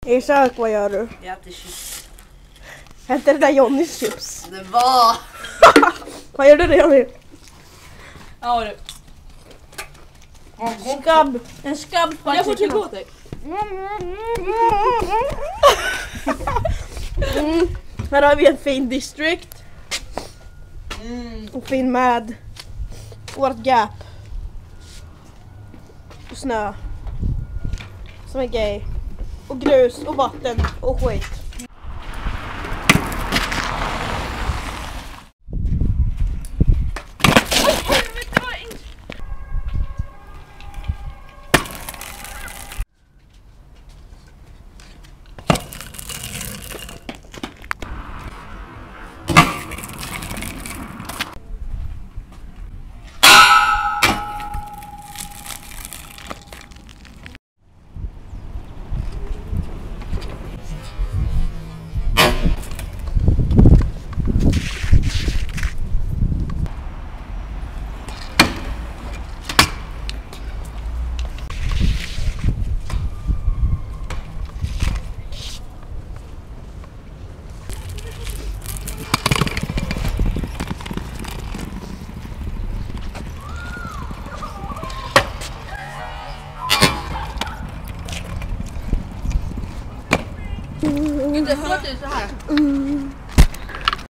Isak, vad gör du? Jag äter chips. Hette det där Johnnys chips? Det var... Vad gör du det, Johnny? Ja du. Skabb. En skabb på Jag får till åt dig. Här har vi en fin district. Och fin med vårt gap. Och snö. Som är gay. Och grus och vatten och skit. Det låter så här.